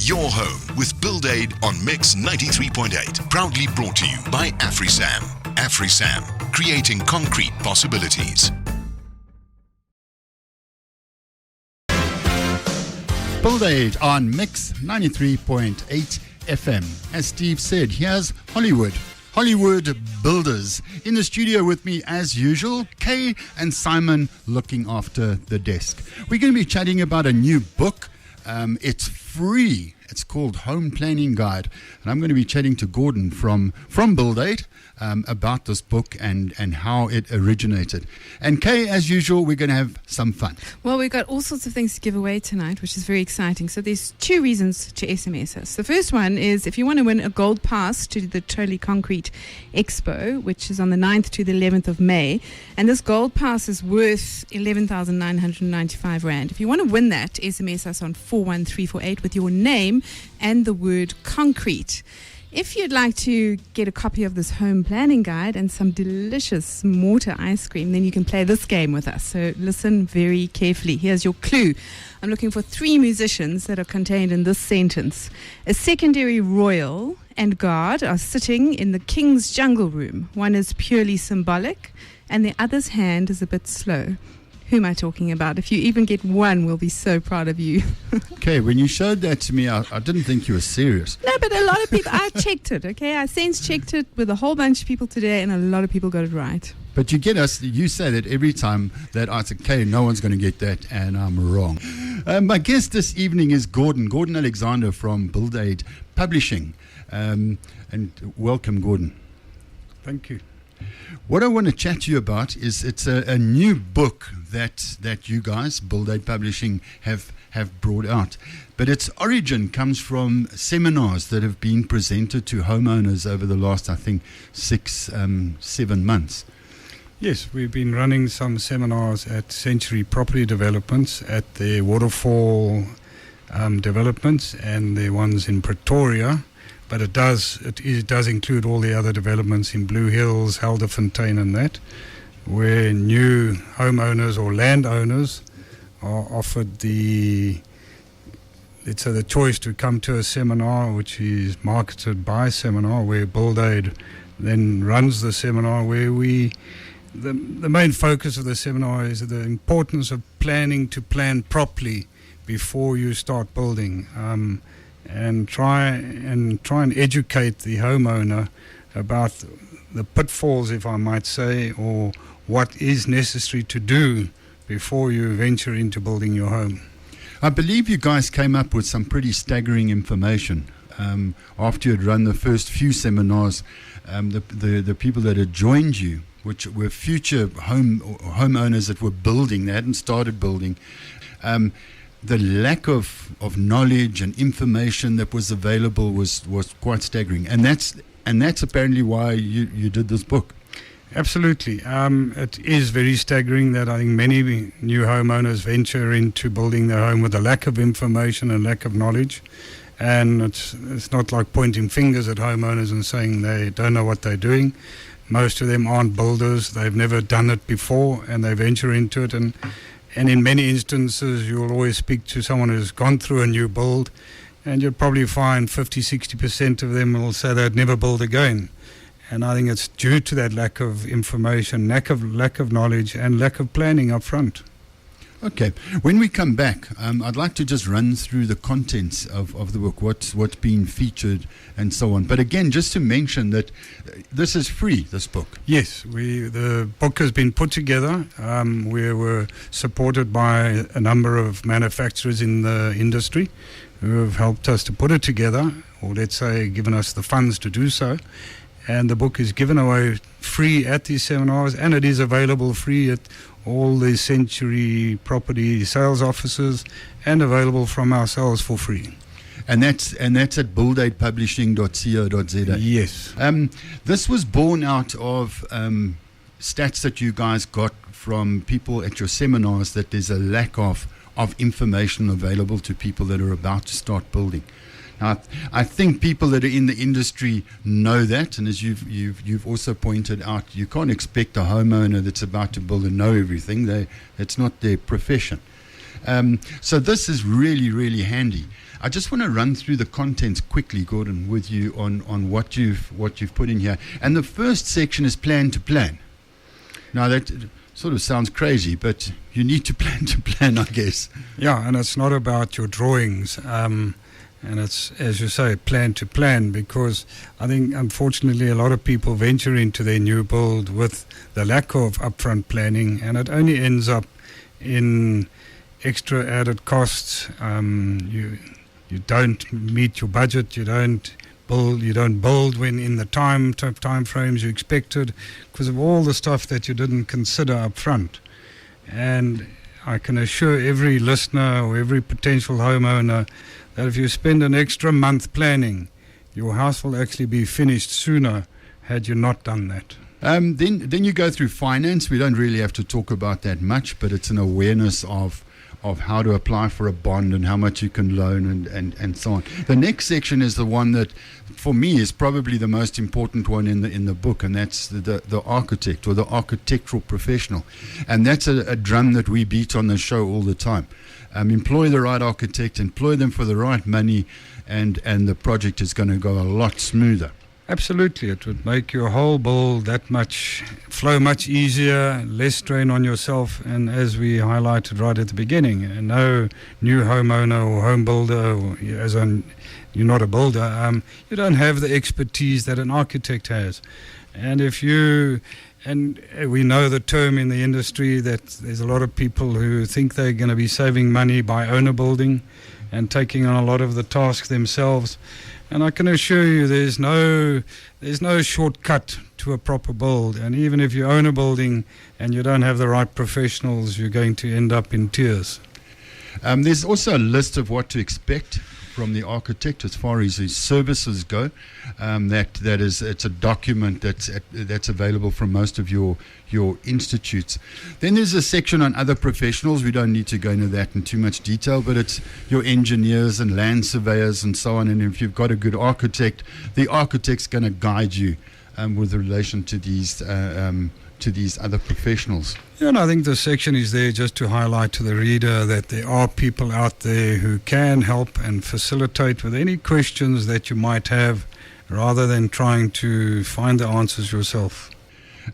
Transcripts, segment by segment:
Your home with BuildAid on Mix 93.8. Proudly brought to you by AfriSam. AfriSam, creating concrete possibilities. BuildAid on Mix 93.8 FM. As Steve said, here's Hollywood Builders. In the studio with me, as usual, Kay and Simon looking after the desk. We're going to be chatting about a new book. It's free. It's called Home Planning Guide. And I'm going to be chatting to Gordon from BuildAid about this book and how it originated. And Kay, as usual, we're going to have some fun. Well, we've got all sorts of things to give away tonight, which is very exciting. So there's two reasons to SMS us. The first one is if you want to win a gold pass to the Totally Concrete Expo, which is on the 9th to the 11th of May. And this gold pass is worth 11,995 Rand. If you want to win that, SMS us on 41348 with your name and the word concrete. If you'd like to get a copy of this home planning guide and some delicious mortar ice cream, then you can play this game with us. So listen very carefully. Here's your clue. I'm looking for 3 musicians that are contained in this sentence. A secondary royal and guard are sitting in the king's jungle room. One is purely symbolic and the other's hand is a bit slow. Who am I talking about? If you even get one, we'll be so proud of you. Okay, when you showed that to me, I didn't think you were serious. No, but a lot of people, I checked it, okay? I sense checked it with a whole bunch of people today, and a lot of people got it right. But you say that every time that I say, okay, no one's going to get that, and I'm wrong. My guest this evening is Gordon Alexander from BuildAid Publishing. And welcome, Gordon. Thank you. What I want to chat to you about is it's a new book that you guys, BuildAid Publishing, have brought out. But its origin comes from seminars that have been presented to homeowners over the last, I think, 6-7 months. Yes, we've been running some seminars at Century Property Developments, at the Waterfall developments and the ones in Pretoria. But it does include all the other developments in Blue Hills, Helderfontein and that, where new homeowners or landowners are offered the choice to come to a seminar which is marketed by Seminar, where BuildAid then runs the seminar, where the main focus of the seminar is the importance of planning to plan properly before you start building. And try and educate the homeowner about the pitfalls, if I might say, or what is necessary to do before you venture into building your home. I believe you guys came up with some pretty staggering information after you had run the first few seminars. The people that had joined you, which were future homeowners that were building, they hadn't started building. The lack of knowledge and information that was available was quite staggering, and that's apparently why you did this book. Absolutely, it is very staggering that I think many new homeowners venture into building their home with a lack of information and lack of knowledge, and it's not like pointing fingers at homeowners and saying they don't know what they're doing. Most of them aren't builders; they've never done it before, and they venture into it and in many instances, you'll always speak to someone who's gone through a new build, and you'll probably find 50-60% of them will say they'd never build again. And I think it's due to that lack of information, lack of knowledge, and lack of planning up front. Okay. When we come back, I'd like to just run through the contents of the book, what's been featured and so on. But again, just to mention that this is free, this book. Yes, the book has been put together. We were supported by a number of manufacturers in the industry who have helped us to put it together, or let's say given us the funds to do so. And the book is given away free at these seminars, and it is available free at all the Century Property sales offices, and available from ourselves for free. And that's at buildaidpublishing.co.za. Yes. This was born out of stats that you guys got from people at your seminars, that there's a lack of information available to people that are about to start building. Now, I think people that are in the industry know that, and as you've also pointed out, you can't expect a homeowner that's about to build and know everything. It's not their profession. So this is really, really handy. I just want to run through the contents quickly, Gordon, with you on what you've put in here. And the first section is plan to plan. Now that sort of sounds crazy, but you need to plan, I guess. Yeah, and it's not about your drawings. And it's, as you say, plan to plan, because I think, unfortunately, a lot of people venture into their new build with the lack of upfront planning, and it only ends up in extra added costs. You don't meet your budget. You don't build when in the time frames you expected, because of all the stuff that you didn't consider upfront. And I can assure every listener or every potential homeowner that if you spend an extra month planning, your house will actually be finished sooner had you not done that. Then you go through finance. We don't really have to talk about that much, but it's an awareness of how to apply for a bond and how much you can loan and so on. The next section is the one that, for me, is probably the most important one in the book, and that's the architect or the architectural professional. And that's a drum that we beat on the show all the time. Employ the right architect, employ them for the right money, and the project is going to go a lot smoother. Absolutely. It would make your whole build flow much easier, less strain on yourself. And as we highlighted right at the beginning, no new homeowner or home builder, you're not a builder, you don't have the expertise that an architect has. And we know the term in the industry that there's a lot of people who think they're going to be saving money by owner building and taking on a lot of the tasks themselves. And I can assure you there's no shortcut to a proper build. And even if you own a building and you don't have the right professionals, you're going to end up in tears. There's also a list of what to expect from the architect as far as his services go. It's a document that's available from most of your institutes. Then there's a section on other professionals. We don't need to go into that in too much detail, but it's your engineers and land surveyors and so on. And if you've got a good architect, the architect's going to guide you with relation to these other professionals. Yeah, and I think this section is there just to highlight to the reader that there are people out there who can help and facilitate with any questions that you might have, rather than trying to find the answers yourself.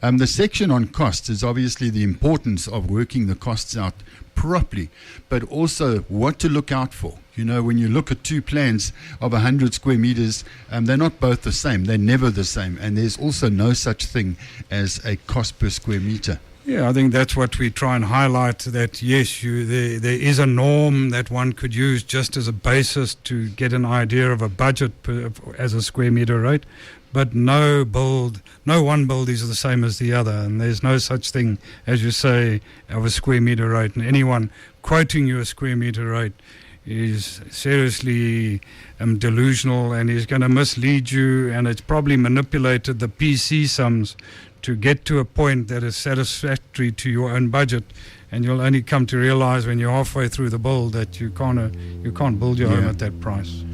The section on costs is obviously the importance of working the costs out properly, but also what to look out for. You know, when you look at two plans of 100 square meters, they're not both the same. They're never the same. And there's also no such thing as a cost per square meter. Yeah, I think that's what we try and highlight, that yes, there is a norm that one could use just as a basis to get an idea of a budget as a square meter rate. But no one build is the same as the other, and there's no such thing, as you say, of a square meter rate. And anyone quoting you a square meter rate is seriously delusional, and is going to mislead you, and it's probably manipulated the PC sums to get to a point that is satisfactory to your own budget, and you'll only come to realize when you're halfway through the build that you can't build your home at that price.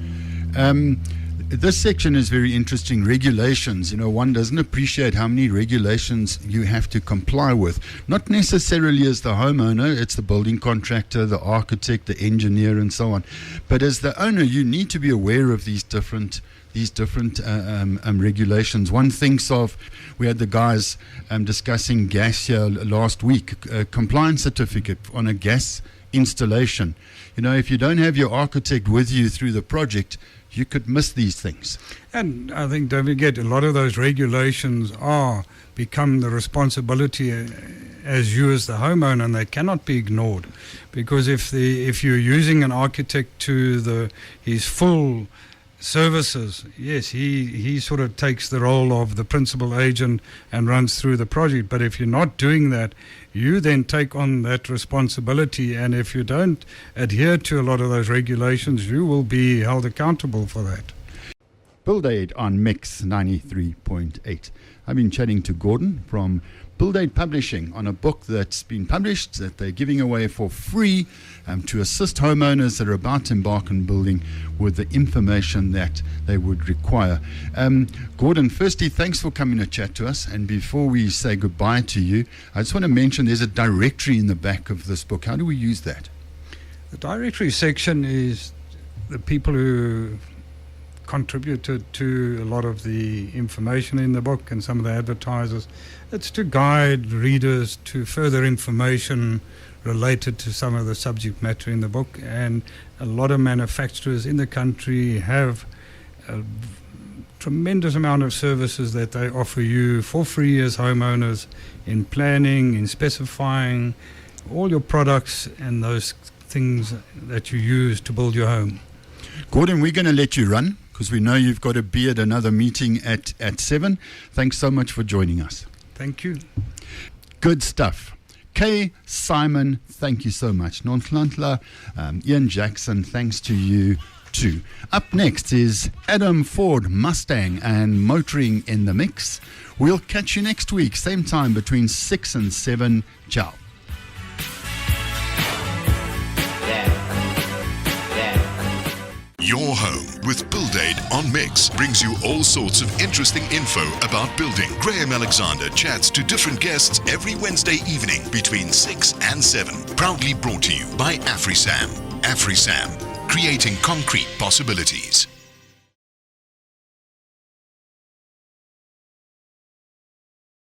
This section is very interesting. Regulations. You know, one doesn't appreciate how many regulations you have to comply with. Not necessarily as the homeowner, it's the building contractor, the architect, the engineer, and so on. But as the owner, you need to be aware of these different regulations. One thinks of, we had the guys discussing gas here last week, a compliance certificate on a gas installation. You know, if you don't have your architect with you through the project, you could miss these things. And I think, don't forget, a lot of those regulations become the responsibility as you as the homeowner, and they cannot be ignored. Because if you're using an architect to his full services, yes, he sort of takes the role of the principal agent and runs through the project. But if you're not doing that, you then take on that responsibility, and if you don't adhere to a lot of those regulations, you will be held accountable for that. BuildAid on Mix 93.8. I've been chatting to Gordon from BuildAid Publishing on a book that's been published that they're giving away for free to assist homeowners that are about to embark on building with the information that they would require. Gordon, firstly, thanks for coming to chat to us. And before we say goodbye to you, I just want to mention there's a directory in the back of this book. How do we use that? The directory section is the people who contributed to a lot of the information in the book and some of the advertisers. It's to guide readers to further information related to some of the subject matter in the book, and a lot of manufacturers in the country have a tremendous amount of services that they offer you for free as homeowners in planning, in specifying all your products and those things that you use to build your home. Gordon, we're going to let you run because we know you've got to be at another meeting at 7. Thanks so much for joining us. Thank you. Good stuff. Kay, Simon, thank you so much. Nonhlanhla, Ian Jackson, thanks to you too. Up next is Adam Ford, Mustang and Motoring in the Mix. We'll catch you next week, same time between 6 and 7. Ciao. Your home with BuildAid on Mix brings you all sorts of interesting info about building. Graham Alexander chats to different guests every Wednesday evening between 6 and 7. Proudly brought to you by AfriSam. AfriSam, creating concrete possibilities.